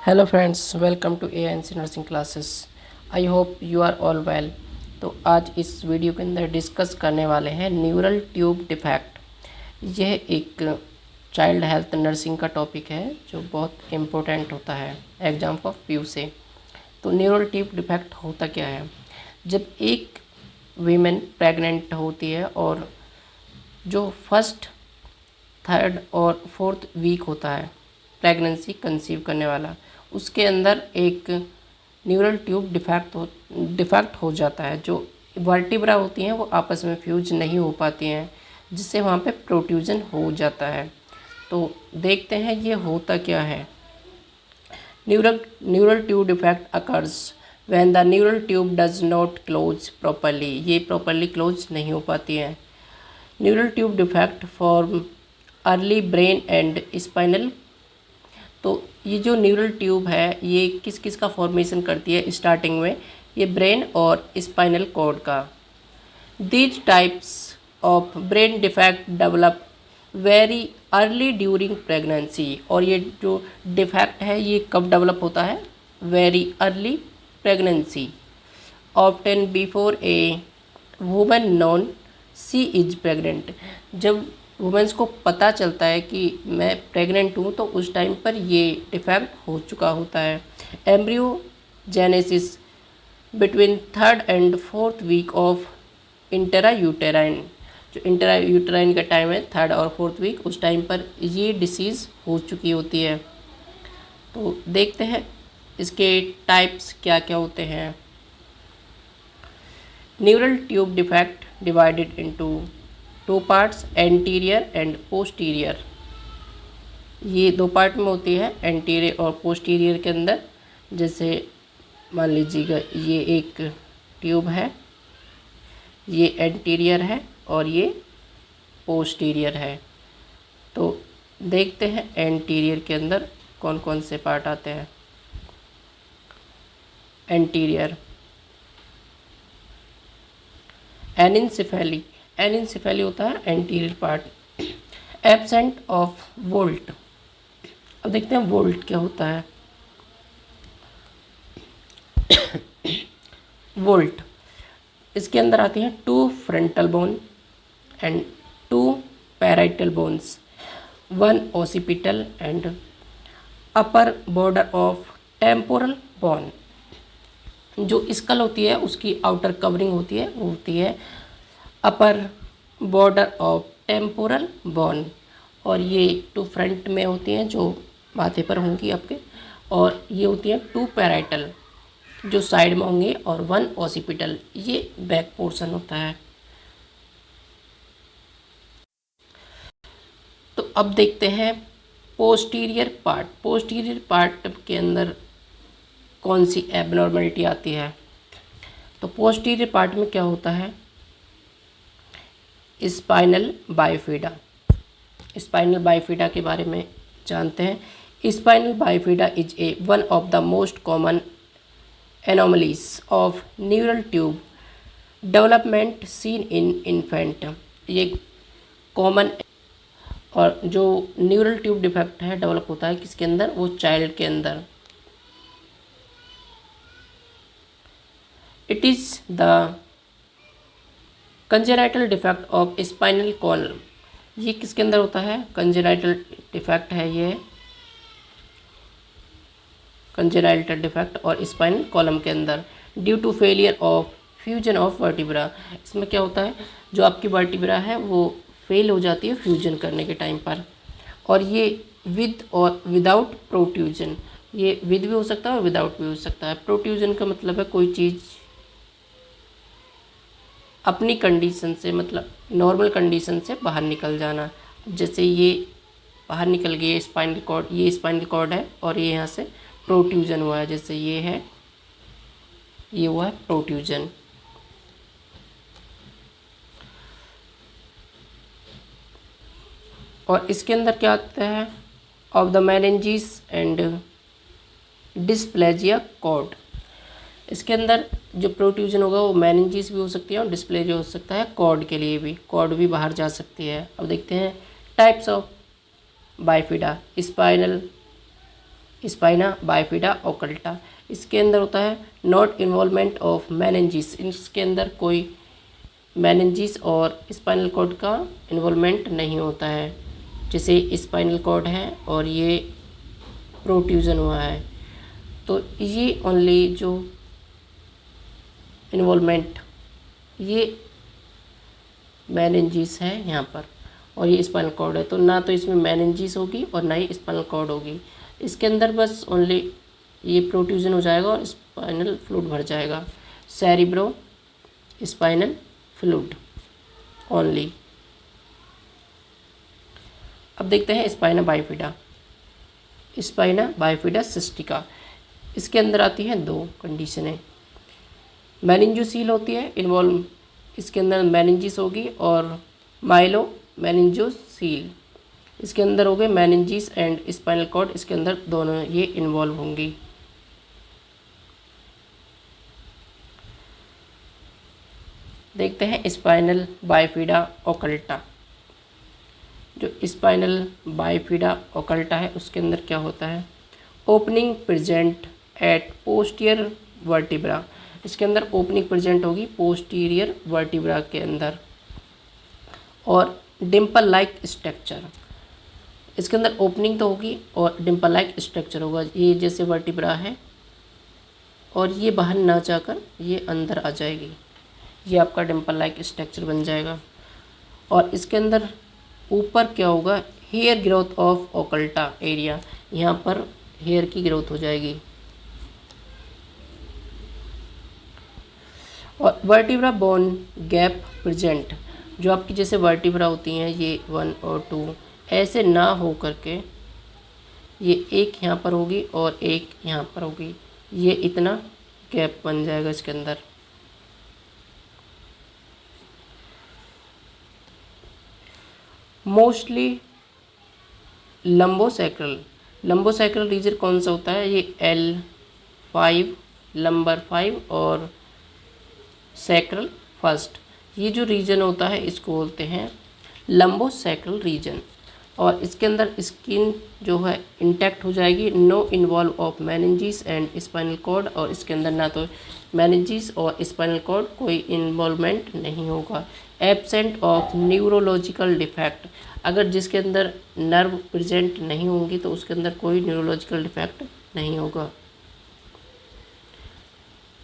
Hello friends, welcome to ANC nursing classes. I hope you are all well. तो आज इस video के अंदर डिस्कस करने वाले हैं न्यूरल ट्यूब डिफेक्ट। यह एक चाइल्ड हेल्थ नर्सिंग का टॉपिक है जो बहुत इम्पोर्टेंट होता है एग्जाम ऑफ पीयू से। तो न्यूरल ट्यूब डिफेक्ट होता क्या है? जब एक वीमेन प्रेग्नेंट होती है और जो फर्स्ट, थर्ड और फोर्थ वीक होता है प्रेगनेंसी कंसीव करने वाला, उसके अंदर एक न्यूरल ट्यूब डिफेक्ट हो जाता है। जो वर्टिब्रा होती हैं वो आपस में फ्यूज नहीं हो पाती हैं, जिससे वहाँ पे प्रोट्रूजन हो जाता है। तो देखते हैं ये होता क्या है। Neural tube defect occurs when the neural tube does not close properly. ये प्रॉपरली क्लोज नहीं हो पाती है। Neural tube defect form early brain and spinal. तो ये जो न्यूरल ट्यूब है ये किस किस का फॉर्मेशन करती है? स्टार्टिंग में ये ब्रेन और स्पाइनल कॉर्ड का। These types of brain defect develop very early during pregnancy. और ये जो डिफेक्ट है ये कब डेवलप होता है? Very early pregnancy, often before a woman knows she is pregnant. जब वुमेंस को पता चलता है कि मैं प्रेग्नेंट हूँ तो उस टाइम पर ये डिफेक्ट हो चुका होता है। Embryogenesis between third and fourth week of intra uterine. जो इंटरा यूटेराइन का टाइम है थर्ड और फोर्थ वीक, उस टाइम पर ये डिसीज़ हो चुकी होती है। तो देखते हैं इसके टाइप्स क्या क्या होते हैं। Neural tube defect divided into two parts, anterior and posterior. ये दो पार्ट में होती है, एंटीरियर और पोस्टीरियर के अंदर। जैसे मान लीजिएगा ये एक ट्यूब है, ये एंटीरियर है और ये पोस्टीरियर है। तो देखते हैं एंटीरियर के अंदर कौन कौन से पार्ट आते हैं। एंटीरियर एनिनसेफेली। एनिनसेफेली होता है anterior part. Absent of volt. अब देखते हैं वोल्ट क्या होता है। वोल्ट इसके अंदर आती हैं two frontal bone and two parietal bones, one occipital and upper border of temporal bone. जो स्कल होती है उसकी आउटर कवरिंग होती है वो होती है अपर बॉर्डर ऑफ टेम्पोरल बोन। और ये टू फ्रंट में होती हैं जो माथे पर होंगी आपके, और ये होती हैं टू पैराइटल जो साइड में होंगे, और वन ओसिपिटल ये बैक पोर्शन होता है। तो अब देखते हैं पोस्टीरियर पार्ट। पोस्टीरियर पार्ट के अंदर कौन सी एबनॉर्मलिटी आती है? तो पोस्टीरियर पार्ट में क्या होता है? Spinal bifida. स्पाइनल बाइफिडा के बारे में जानते हैं। Spinal bifida is a one of the most common anomalies of neural tube development seen in infant. ये कॉमन और जो न्यूरल ट्यूब डिफेक्ट है डेवलप होता है किसके अंदर? वो चाइल्ड के अंदर। It is the congenital defect of spinal column. ये किसके अंदर होता है? कंजेनाइटल डिफेक्ट है ये, कंजेनाइटल डिफेक्ट और स्पाइनल कॉलम के अंदर। Due to failure of fusion of vertebra. इसमें क्या होता है? जो आपकी वर्टिब्रा है वो फेल हो जाती है फ्यूजन करने के टाइम पर। और ये विद और विदाउट प्रोट्रूजन, ये विद भी हो सकता है और विदाउट भी हो सकता है। प्रोट्रूजन का मतलब है कोई चीज़ अपनी कंडीशन से, मतलब नॉर्मल कंडीशन से बाहर निकल जाना। जैसे ये बाहर निकल गई स्पाइनल कॉर्ड, ये स्पाइनल कॉर्ड है और ये यहाँ से प्रोट्रूजन हुआ है। जैसे ये है, ये हुआ है प्रोट्रूजन। और इसके अंदर क्या आता है? Of the meninges and displegia cord. इसके अंदर जो प्रोट्रूजन होगा वो मेनिंजिस भी हो सकती है और डिस्प्लेजिया हो सकता है। कॉर्ड के लिए भी, कॉर्ड भी बाहर जा सकती है। अब देखते हैं types of bifida. Spinal spina bifida occulta. इसके अंदर होता है नॉट इन्वॉल्वमेंट ऑफ मेनिंजिस, इसके अंदर कोई मेनिंजिस और स्पाइनल कॉर्ड का इन्वॉल्वमेंट नहीं होता है। जैसे स्पाइनल कॉर्ड है और ये प्रोट्रूजन हुआ है, तो ये ओनली जो इन्वॉल्वमेंट, ये मेनिंजिस है यहाँ पर, और ये स्पाइनल कॉर्ड है, तो ना तो इसमें मेनिंजिस होगी और ना ही स्पाइनल कॉर्ड होगी। इसके अंदर बस ओनली ये प्रोट्रूजन हो जाएगा और स्पाइनल फ्लूइड भर जाएगा, सेरिब्रो स्पाइनल फ्लूइड ओनली। अब देखते हैं spina bifida. Spina bifida cystica, इसके अंदर आती हैं दो कंडीशनें। मेनिंजोसील होती है इन्वॉल्व, इसके अंदर मेनिंजिस होगी, और माइलो मेनिंजोसील, इसके अंदर हो गए मेनिंजिस एंड स्पाइनल कॉर्ड, इसके अंदर दोनों ये इन्वॉल्व होंगी। देखते हैं स्पाइनल बाइफिडा ओकल्टा। जो स्पाइनल बाइफिडा ओकल्टा है उसके अंदर क्या होता है, opening present at posterior vertebra, इसके अंदर ओपनिंग प्रेजेंट होगी पोस्टीरियर वर्टिब्रा के अंदर, और डिम्पल लाइक स्ट्रक्चर, इसके अंदर ओपनिंग तो होगी और डिम्पल लाइक स्ट्रक्चर होगा। ये जैसे वर्टिब्रा है और ये बाहर ना जाकर ये अंदर आ जाएगी, ये आपका डिम्पल लाइक स्ट्रक्चर बन जाएगा। और इसके अंदर ऊपर क्या होगा, hair growth of occulta area, यहाँ पर हेयर की ग्रोथ हो जाएगी। और वर्टिब्रा बोन गैप प्रेजेंट, जो आपकी जैसे वर्टिब्रा होती हैं ये 1 और 2, ऐसे ना हो करके ये एक यहाँ पर होगी और एक यहाँ पर होगी, ये इतना गैप बन जाएगा इसके अंदर। मोस्टली लंबोसैक्रल, लंबोसैक्रल रीजन कौन सा होता है, ये L5 नंबर 5 और सैक्रल फर्स्ट, ये जो रीजन होता है इसको बोलते हैं लंबोसैक्रल रीजन। और इसके अंदर स्किन जो है इंटैक्ट हो जाएगी, no involve of meninges and spinal cord, और इसके अंदर ना तो मेनिंजिस और स्पाइनल कॉर्ड कोई इन्वॉल्वमेंट नहीं होगा। एब्सेंट ऑफ न्यूरोलॉजिकल डिफेक्ट, अगर जिसके अंदर नर्व प्रेजेंट नहीं होंगी तो उसके अंदर कोई न्यूरोलॉजिकल डिफेक्ट नहीं होगा।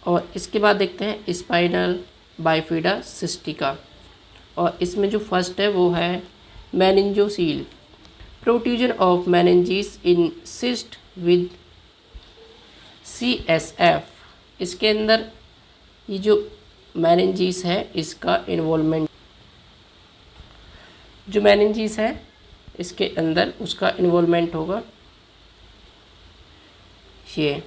और इसके बाद देखते हैं स्पाइनल बाइफिडा सिस्टिका, और इसमें जो फर्स्ट है वो है meningocele, protrusion of meninges in cyst with CSF, इसके अंदर ये जो मेनिंजिस है इसका इन्वॉल्वमेंट, जो मेनिंजिस है इसके अंदर उसका इन्वॉल्वमेंट होगा ये,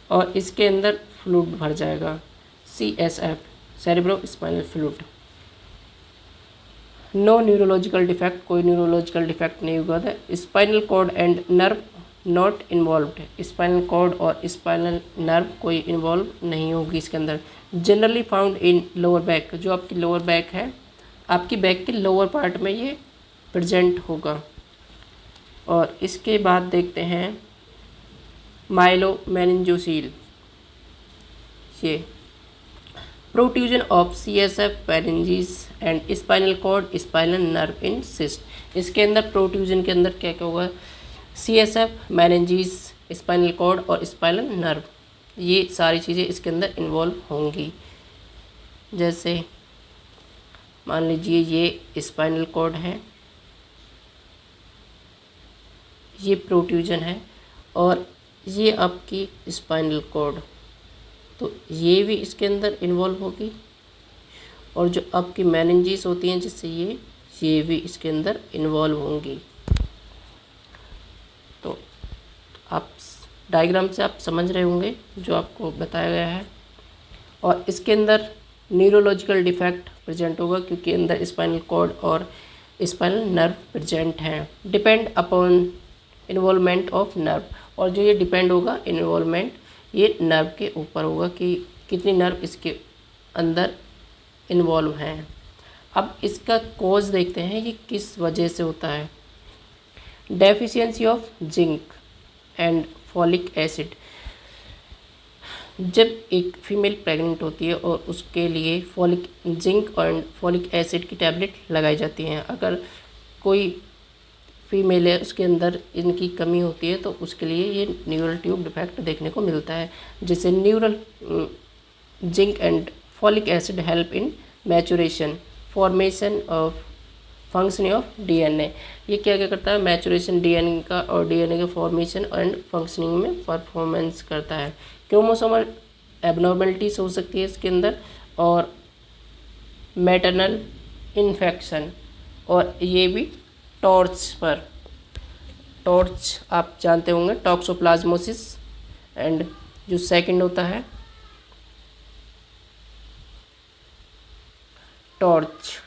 और इसके अंदर फ्लूइड भर जाएगा CSF, cerebro spinal fluid. No neurological defect, कोई न्यूरोलॉजिकल डिफेक्ट नहीं हुआ था। Spinal cord and nerve not involved, spinal cord और स्पाइनल नर्व कोई इन्वॉल्व नहीं होगी इसके अंदर। Generally found in lower back, जो आपकी लोअर बैक है, आपकी बैक के लोअर पार्ट में ये प्रेजेंट होगा। और इसके बाद देखते हैं माइलो मेनिंजोसील, ये protrusion of CSF meninges and spinal cord spinal nerve in cyst, इसके अंदर प्रोट्रूजन के अंदर क्या क्या होगा, CSF मेनिंजिस स्पाइनल कॉर्ड और स्पाइनल नर्व, ये सारी चीज़ें इसके अंदर इन्वॉल्व होंगी। जैसे मान लीजिए ये स्पाइनल कॉर्ड है, ये प्रोट्रूजन है, और ये आपकी स्पाइनल कॉर्ड, तो ये भी इसके अंदर इन्वॉल्व होगी। और जो आपकी मेनिंजिस होती हैं जैसे ये भी इसके अंदर इन्वॉल्व होंगी। तो आप डायग्राम से आप समझ रहे होंगे जो आपको बताया गया है। और इसके अंदर न्यूरोलॉजिकल डिफेक्ट प्रेजेंट होगा क्योंकि अंदर स्पाइनल कॉर्ड और स्पाइनल नर्व प्रेजेंट हैं। Depend upon involvement of nerve, और जो ये डिपेंड होगा इन्वॉल्वमेंट ये नर्व के ऊपर होगा कि कितनी नर्व इसके अंदर इन्वॉल्व हैं। अब इसका कॉज देखते हैं कि किस वजह से होता है। Deficiency of zinc and folic acid. जब एक फीमेल प्रेग्नेंट होती है और उसके लिए जिंक और फॉलिक एसिड की टैबलेट लगाई जाती हैं। अगर कोई फीमेल है उसके अंदर इनकी कमी होती है तो उसके लिए ये न्यूरल ट्यूब डिफेक्ट देखने को मिलता है, जिससे zinc and folic acid help in maturation formation of functioning of DNA. ये क्या क्या करता है, मैचुरेशन डीएनए का और डीएनए के फॉर्मेशन एंड फंक्शनिंग में परफॉर्मेंस करता है। क्रोमोसोमल एबनॉर्मलिटीज हो सकती है इसके अंदर, और मैटरनल इन्फेक्शन, और ये भी टॉर्च आप जानते होंगे, टॉक्सोप्लाज्मोसिस, एंड जो सेकंड होता है टॉर्च,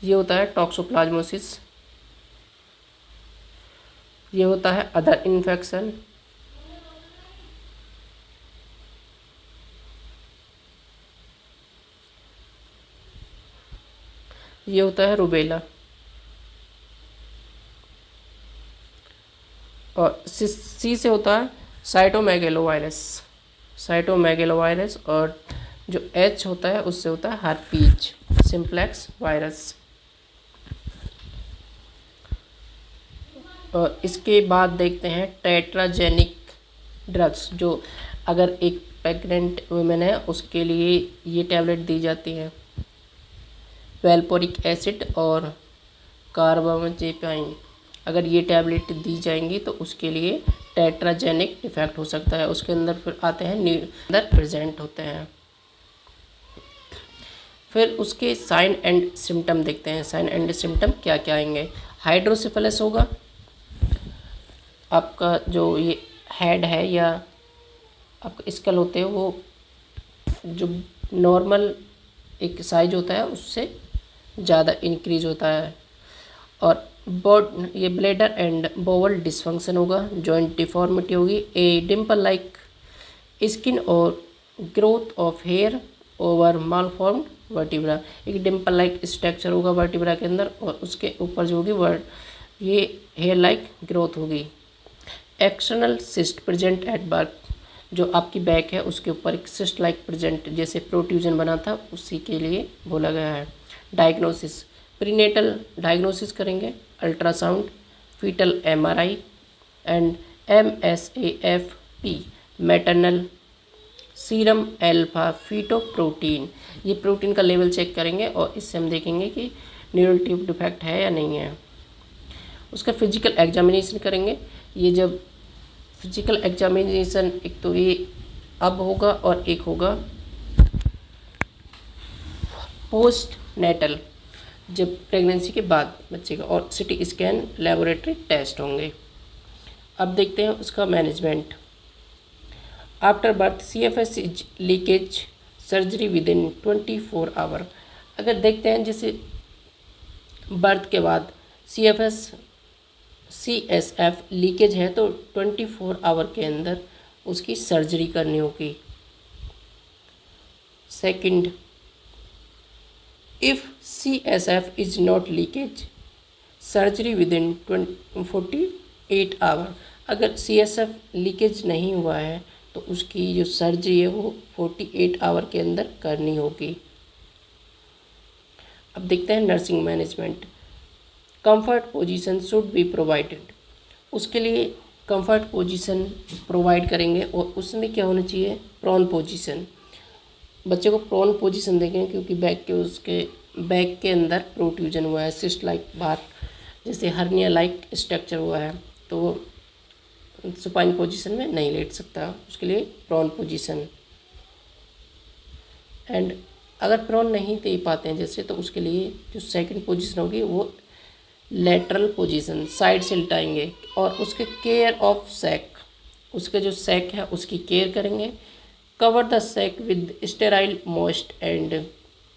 ये होता है टॉक्सोप्लाज्मोसिस, ये होता है अदर इन्फेक्शन, ये होता है रुबेला, और सी से होता है साइटोमेगेलोवायरस, और जो एच होता है उससे होता है हर्पीज सिम्प्लेक्स वायरस। और इसके बाद देखते हैं टेट्राजेनिक ड्रग्स, जो अगर एक प्रेग्नेंट वुमेन है उसके लिए ये टैबलेट दी जाती है, वेल्पोरिक एसिड और कार्बामेजेपाइन। अगर ये टैबलेट दी जाएंगी तो उसके लिए टेट्राजेनिक इफेक्ट हो सकता है। उसके अंदर फिर आते हैं अंदर प्रेजेंट होते हैं। फिर उसके साइन एंड सिम्टम देखते हैं। साइन एंड सिम्टम क्या क्या आएंगे, हाइड्रोसिफिलिस होगा, आपका जो ये हेड है या आपका स्कल होते हैं वो जो नॉर्मल एक साइज होता है उससे ज़्यादा इंक्रीज होता है, और ये ब्लैडर एंड बोवल डिसफंक्शन होगा, जॉइंट डिफॉर्मिटी होगी, ए डिम्पल लाइक स्किन और growth of hair over malformed vertebra. एक डिम्पल लाइक स्ट्रक्चर होगा वर्टिब्रा के अंदर, और उसके ऊपर जो होगी ये हेयर लाइक ग्रोथ होगी। External cyst present at birth, जो आपकी बैक है उसके ऊपर एक सिस्ट लाइक प्रेजेंट जैसे प्रोट्रूजन बना था, उसी के लिए बोला गया है। डायग्नोसिस, प्रीनेटल डायग्नोसिस करेंगे, ultrasound, fetal MRI and MSAFP, maternal serum alpha fetoprotein. ये प्रोटीन का लेवल चेक करेंगे और इससे हम देखेंगे कि न्यूरल ट्यूब डिफेक्ट है या नहीं है। उसका फिजिकल एग्जामिनेशन करेंगे। ये जब फिजिकल एग्जामिनेशन एक तो ये अब होगा और एक होगा पोस्ट नेटल, जब प्रेगनेंसी के बाद बच्चे का, और सिटी स्कैन लेबोरेटरी टेस्ट होंगे। अब देखते हैं उसका management. After birth CFS is leakage surgery within 24 hour. अगर देखते हैं जैसे बर्थ के बाद CSF लीकेज है तो 24 आवर के अंदर उसकी सर्जरी करनी होगी। Second, if CSF is not leakage surgery within 48 hour. अगर CSF लीकेज नहीं हुआ है तो उसकी जो सर्जरी है वो 48 आवर के अंदर करनी होगी। अब देखते हैं nursing management. Comfort position should be provided. उसके लिए कंफर्ट पोजीशन प्रोवाइड करेंगे, और उसमें क्या होना चाहिए, प्रॉन पोजीशन। बच्चे को प्रॉन पोजीशन देंगे क्योंकि बैक के अंदर प्रोट्रूजन हुआ है, सिस्ट लाइक बार जैसे हर्निया लाइक स्ट्रक्चर हुआ है, तो वो सुपाइन पोजीशन में नहीं लेट सकता, उसके लिए प्रॉन पोजीशन। एंड अगर प्रॉन नहीं दे पाते हैं जैसे, तो उसके लिए जो सेकंड पोजीशन होगी वो लेटरल पोजीशन, साइड से लिटाएंगे, और उसके केयर ऑफ सैक, उसके जो सैक है उसकी केयर करेंगे। Cover the sac with sterile moist and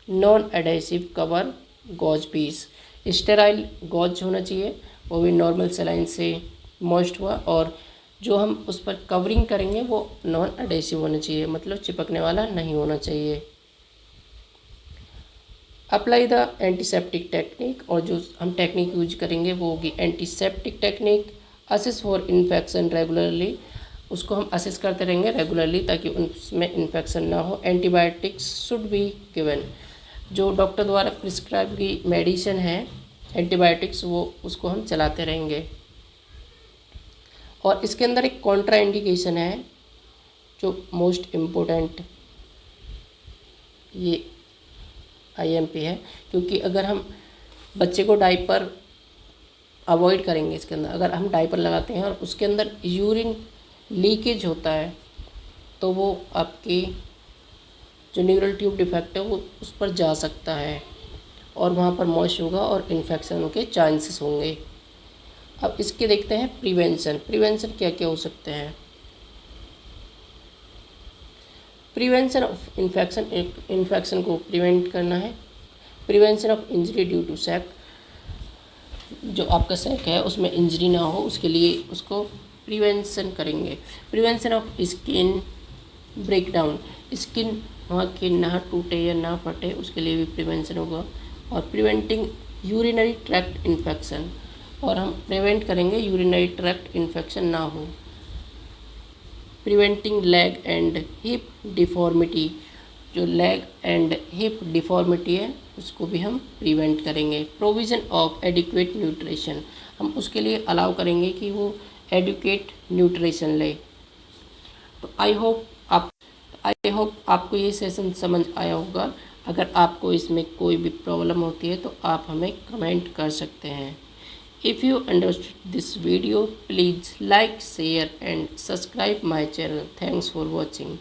non adhesive cover gauze piece. Sterile gauze होना चाहिए, वो भी नॉर्मल सेलाइन से मॉइस्ट हुआ, और जो हम उस पर कवरिंग करेंगे वो नॉन एडेसिव होना चाहिए, मतलब चिपकने वाला नहीं होना चाहिए। अप्लाई द एंटीसेप्टिक टेक्निक, और जो हम टेक्निक यूज करेंगे वो होगी antiseptic technique. Assess for infection regularly, उसको हम असिस करते रहेंगे रेगुलरली ताकि उसमें इन्फेक्शन ना हो। एंटीबायोटिक्स शुड बी गिवन, जो डॉक्टर द्वारा प्रिस्क्राइब की मेडिसिन है एंटीबायोटिक्स, वो उसको हम चलाते रहेंगे। और इसके अंदर एक कॉन्ट्रा इंडिकेशन है जो मोस्ट इम्पोर्टेंट, ये IMP है, क्योंकि अगर हम बच्चे को डायपर अवॉइड करेंगे, इसके अंदर अगर हम डायपर लगाते हैं और उसके अंदर यूरिन लीकेज होता है तो वो आपकी जो न्यूरल ट्यूब डिफेक्ट है वो उस पर जा सकता है और वहाँ पर मॉइस्ट होगा और इन्फेक्शन के चांसेस होंगे। अब इसके देखते हैं प्रिवेंशन। प्रिवेंशन क्या क्या हो सकते हैं। प्रिवेंशन ऑफ इन्फेक्शन, इन्फेक्शन को प्रिवेंट करना है। Prevention of injury due to sac, जो आपका सैक है उसमें इंजरी ना हो उसके लिए उसको प्रिवेंशन करेंगे। Prevention of skin breakdown, skin वहाँ की ना टूटे या ना फटे उसके लिए भी प्रिवेंशन होगा। और प्रिवेंटिंग यूरिनरी ट्रैक्ट इन्फेक्शन, और हम प्रिवेंट करेंगे यूरिनरी ट्रैक्ट इन्फेक्शन ना हो। Preventing leg and hip deformity, जो लेग एंड हिप डिफॉर्मिटी है उसको भी हम प्रिवेंट करेंगे। प्रोविज़न ऑफ एडिक्वेट न्यूट्रिशन, हम उसके लिए अलाउ करेंगे कि वो एडुकेट न्यूट्रिशन ले। तो आई होप आपको ये सेशन समझ आया होगा। अगर आपको इसमें कोई भी प्रॉब्लम होती है तो आप हमें कमेंट कर सकते हैं। If you understood this video, please like, share and subscribe my channel. Thanks for watching.